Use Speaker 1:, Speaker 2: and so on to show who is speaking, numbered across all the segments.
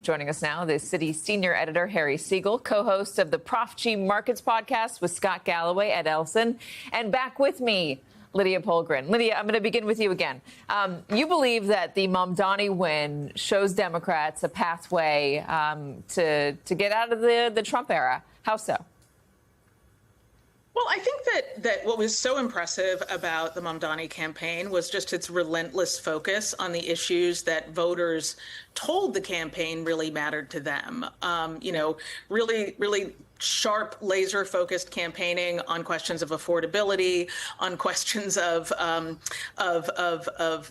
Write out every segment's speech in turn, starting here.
Speaker 1: Joining us now, the City senior editor, Harry Siegel, co-host of the Prof G Markets podcast with Scott Galloway at Ellison, and back with me, Lydia Polgren. Lydia, I'm going to begin with you again. You believe that the Mamdani win shows Democrats a pathway to get out of the Trump era. How so?
Speaker 2: Well, I think that what was so impressive about the Mamdani campaign was just its relentless focus on the issues that voters told the campaign really mattered to them. Really sharp, laser-focused campaigning on questions of affordability, on questions of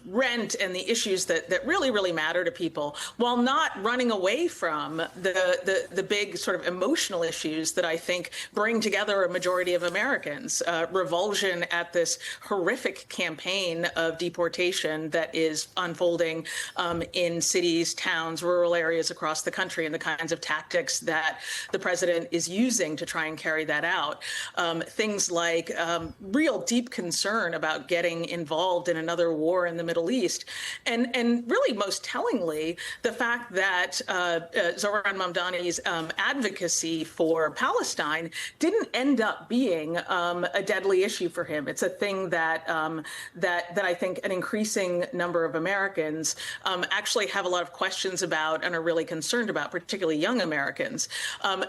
Speaker 2: rent and the issues that really matter to people, while not running away from the big sort of emotional issues that I think bring together a majority of Americans. Revulsion at this horrific campaign of deportation that is unfolding in cities, towns, rural areas across the country, and the kinds of tactics that the president is using to try and carry that out. Things like real deep concern about getting involved in another war in the Middle East. And really most tellingly, the fact that Zohran Mamdani's advocacy for Palestine didn't end up being a deadly issue for him. It's a thing that I think an increasing number of Americans actually have a lot of questions about and are really concerned about, particularly young Americans.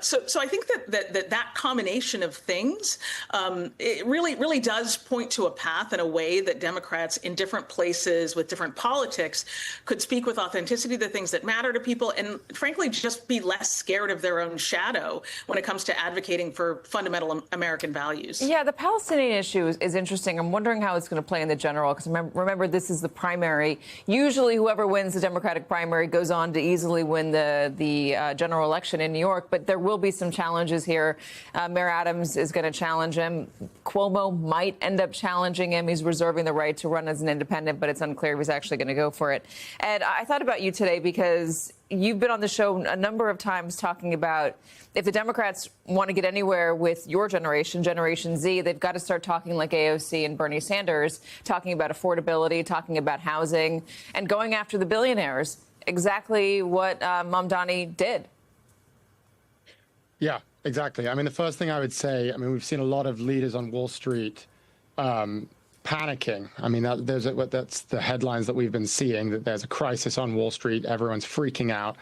Speaker 2: So I think that combination of things, it really does point to a path and a way that Democrats in different places with different politics could speak with authenticity the things that matter to people, and frankly, just be less scared of their own shadow when it comes to advocating for fundamental American values.
Speaker 1: Yeah, the Palestinian issue is interesting. I'm wondering how it's going to play in the general, because remember, this is the primary. Usually whoever wins the Democratic primary goes on to easily win the general election in New York, but there will be some challenges here. Mayor Adams is going to challenge him. Cuomo might end up challenging him. He's reserving the right to run as an independent, but it's unclear if he's actually going to go for it. And I thought about you today because you've been on the show a number of times talking about if the Democrats want to get anywhere with your generation, Generation Z, they've got to start talking like AOC and Bernie Sanders, talking about affordability, talking about housing, and going after the billionaires. Exactly what Mamdani did.
Speaker 3: Yeah, exactly. I mean, the first thing I would say, we've seen a lot of leaders on Wall Street panicking. I mean, that's the headlines that we've been seeing, that there's a crisis on Wall Street. Everyone's freaking out.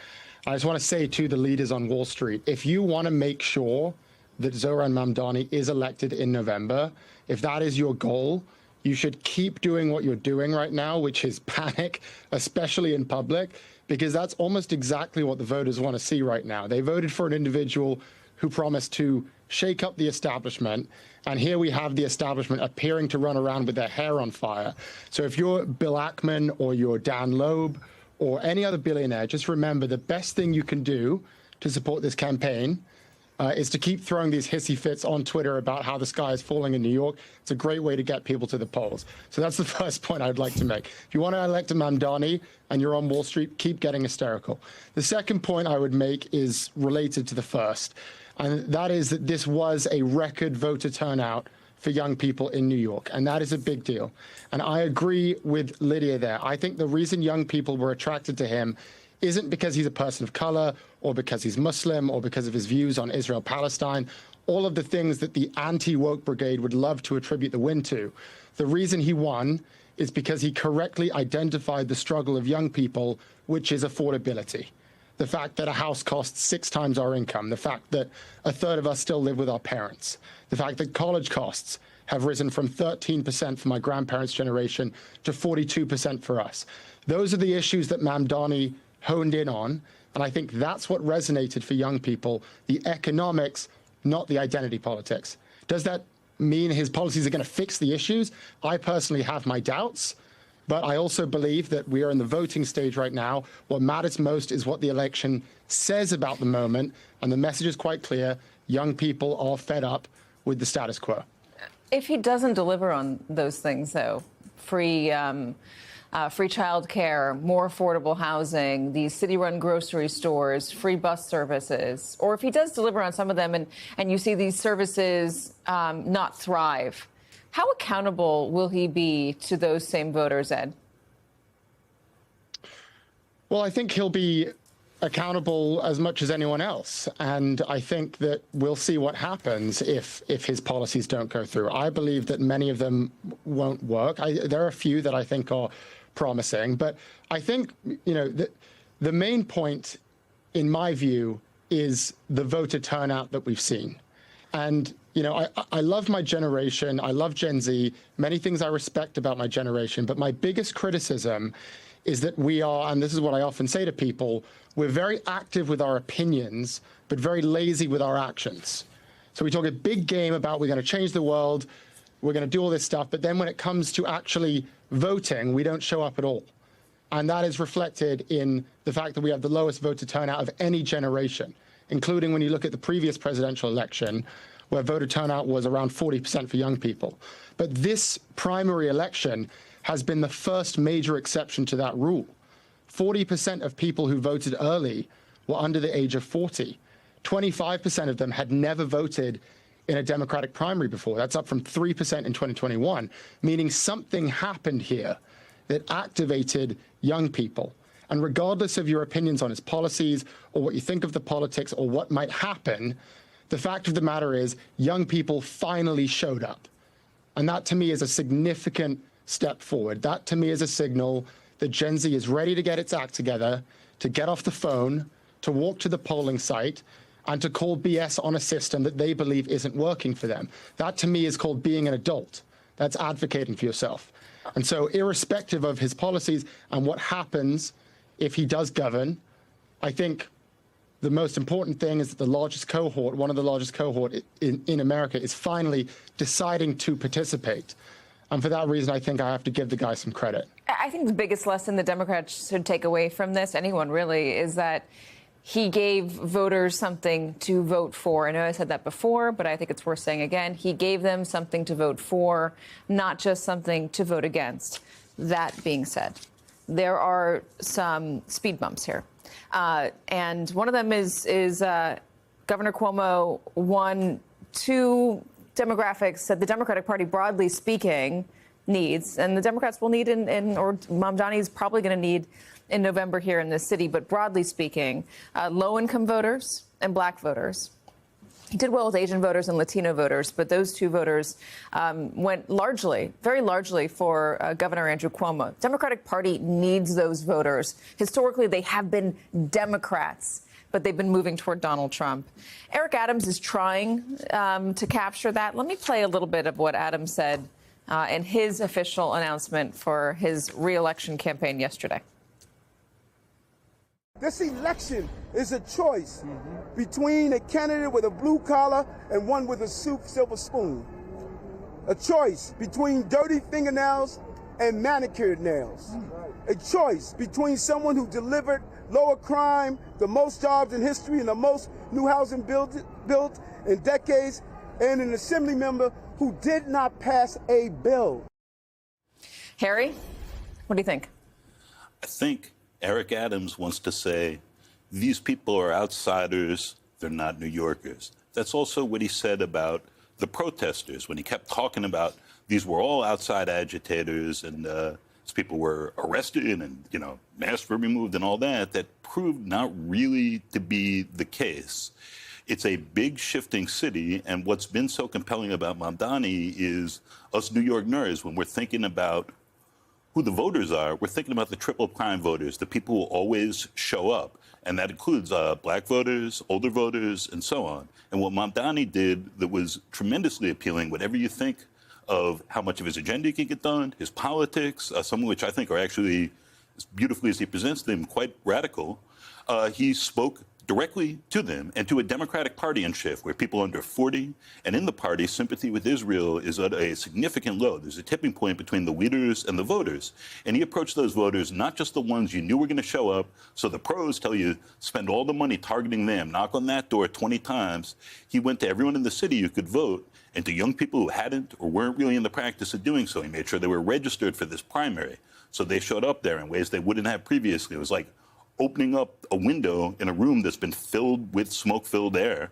Speaker 3: I just want to say to the leaders on Wall Street, if you want to make sure that Zohran Mamdani is elected in November, if that is your goal, you should keep doing what you're doing right now, which is panic, especially in public, because that's almost exactly what the voters want to see right now. They voted for an individual who promised to shake up the establishment, and here we have the establishment appearing to run around with their hair on fire. So if you're Bill Ackman or you're Dan Loeb or any other billionaire, just remember the best thing you can do to support this campaign is to keep throwing these hissy fits on Twitter about how the sky is falling in New York. It's a great way to get people to the polls. So that's the first point I'd like to make. If you want to elect a Mamdani and you're on Wall Street, keep getting hysterical. The second point I would make is related to the first, and that is that this was a record voter turnout for young people in New York, and that is a big deal. And I agree with Lydia there. I think the reason young people were attracted to him isn't because he's a person of color or because he's Muslim or because of his views on Israel-Palestine, all of the things that the anti-woke brigade would love to attribute the win to. The reason he won is because he correctly identified the struggle of young people, which is affordability. The fact that a house costs 6 times our income, the fact that a third of us still live with our parents, the fact that college costs have risen from 13% for my grandparents' generation to 42% for us. Those are the issues that Mamdani honed in on, and I think that's what resonated for young people, the economics, not the identity politics. Does that mean his policies are going to fix the issues? I personally have my doubts, but I also believe that we are in the voting stage right now. What matters most is what the election says about the moment, and the message is quite clear. Young people are fed up with the status quo.
Speaker 1: If he doesn't deliver on those things, though, free child care, more affordable housing, these city-run grocery stores, free bus services, or if he does deliver on some of them and you see these services not thrive, how accountable will he be to those same voters, Ed?
Speaker 3: Well, I think he'll be accountable as much as anyone else. And I think that we'll see what happens if his policies don't go through. I believe that many of them won't work. There are a few that I think are promising, but I think, the main point, in my view, is the voter turnout that we've seen. And, I love my generation. I love Gen Z. Many things I respect about my generation. But my biggest criticism is that we are, and this is what I often say to people, we're very active with our opinions, but very lazy with our actions. So we talk a big game about we're going to change the world, we're going to do all this stuff, but then when it comes to actually voting, we don't show up at all. And that is reflected in the fact that we have the lowest voter turnout of any generation, including when you look at the previous presidential election, where voter turnout was around 40% for young people. But this primary election has been the first major exception to that rule. 40% of people who voted early were under the age of 40. 25% of them had never voted in a Democratic primary before. That's up from 3% in 2021, meaning something happened here that activated young people. And regardless of your opinions on his policies or what you think of the politics or what might happen, the fact of the matter is young people finally showed up. And that to me is a significant step forward. That to me is a signal that Gen Z is ready to get its act together, to get off the phone, to walk to the polling site, and to call BS on a system that they believe isn't working for them. That to me is called being an adult. That's advocating for yourself. And so irrespective of his policies and what happens if he does govern, I think the most important thing is that the largest cohort, one of the largest cohort in America, is finally deciding to participate. And for that reason, I think I have to give the guy some credit.
Speaker 1: I think the biggest lesson the Democrats should take away from this, anyone really, is that he gave voters something to vote for. I know I said that before, but I think it's worth saying again. He gave them something to vote for, not just something to vote against. That being said, there are some speed bumps here. And one of them is Governor Cuomo won two demographics that the Democratic Party, broadly speaking, needs, and the Democrats will need or Mamdani is probably going to need in November here in this city, but broadly speaking, low-income voters and black voters. He did well with Asian voters and Latino voters, but those two voters went largely, very largely for Governor Andrew Cuomo. Democratic Party needs those voters. Historically, they have been Democrats, but they've been moving toward Donald Trump. Eric Adams is trying to capture that. Let me play a little bit of what Adams said in his official announcement for his re-election campaign yesterday.
Speaker 4: This election is a choice between a candidate with a blue collar and one with a silver spoon. A choice between dirty fingernails and manicured nails. A choice between someone who delivered lower crime, the most jobs in history, and the most new housing built in decades, and an assembly member who did not pass a bill.
Speaker 1: Harry, what do you think?
Speaker 5: I think Eric Adams wants to say, these people are outsiders, they're not New Yorkers. That's also what he said about the protesters when he kept talking about these were all outside agitators and these people were arrested and, masks were removed and all that. That proved not really to be the case. It's a big shifting city, and what's been so compelling about Mamdani is us New York nerds, when we're thinking about who the voters are, we're thinking about the triple prime voters, the people who always show up. And that includes black voters, older voters, and so on. And what Mamdani did that was tremendously appealing, whatever you think of how much of his agenda he can get done, his politics, some of which I think are actually, as beautifully as he presents them, quite radical, he spoke directly to them and to a Democratic Party in shift where people under 40 and in the party, sympathy with Israel is at a significant low. There's a tipping point between the leaders and the voters. And he approached those voters, not just the ones you knew were going to show up. So the pros tell you, spend all the money targeting them, knock on that door 20 times. He went to everyone in the city who could vote and to young people who hadn't or weren't really in the practice of doing so. He made sure they were registered for this primary. So they showed up there in ways they wouldn't have previously. It was like opening up a window in a room that's been filled with smoke-filled air.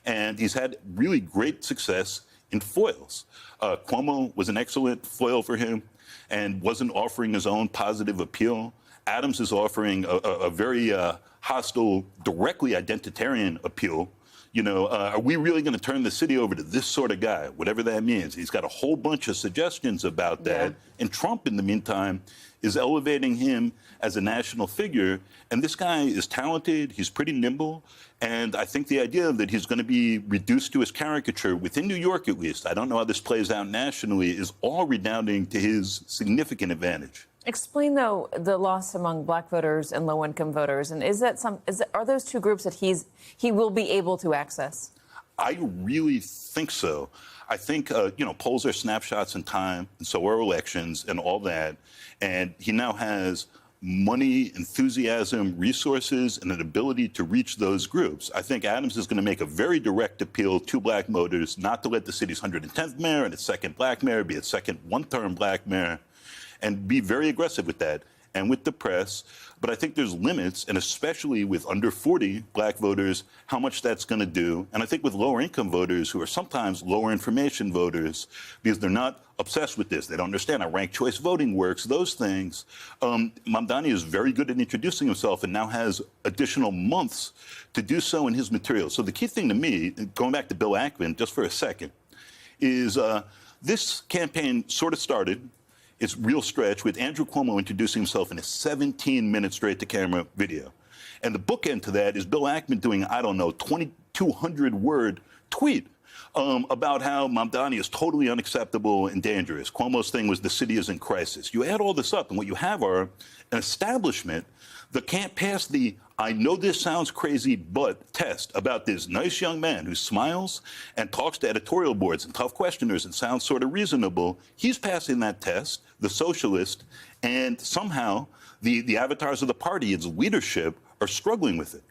Speaker 5: And he's had really great success in foils. Cuomo was an excellent foil for him and wasn't offering his own positive appeal. Adams is offering a very hostile, directly identitarian appeal. You know, are we really going to turn the city over to this sort of guy, whatever that means? He's got a whole bunch of suggestions about that. Yeah. And Trump, in the meantime, is elevating him as a national figure. And this guy is talented. He's pretty nimble. And I think the idea that he's going to be reduced to his caricature, within New York at least, I don't know how this plays out nationally, is all redounding to his significant advantage.
Speaker 1: Explain, though, the loss among black voters and low-income voters. And are those two groups that he will be able to access?
Speaker 5: I really think so. I think, you know, polls are snapshots in time, and so are elections and all that. And he now has money, enthusiasm, resources, and an ability to reach those groups. I think Adams is going to make a very direct appeal to black voters not to let the city's 110th mayor and its second black mayor be its second one-term black mayor, and be very aggressive with that and with the press. But I think there's limits, and especially with under 40 black voters, how much that's going to do. And I think with lower income voters, who are sometimes lower information voters, because they're not obsessed with this, they don't understand how ranked choice voting works, those things. Mamdani is very good at introducing himself and now has additional months to do so in his material. So the key thing to me, going back to Bill Ackman just for a second, is this campaign sort of started. It's real stretch with Andrew Cuomo introducing himself in a 17-minute straight-to-camera video. And the bookend to that is Bill Ackman doing, I don't know, 2,200-word tweet about how Mamdani is totally unacceptable and dangerous. Cuomo's thing was the city is in crisis. You add all this up, and what you have are an establishment that can't pass the I know this sounds crazy, but test about this nice young man who smiles and talks to editorial boards and tough questioners and sounds sort of reasonable. He's passing that test, the socialist, and somehow the avatars of the party, its leadership, are struggling with it.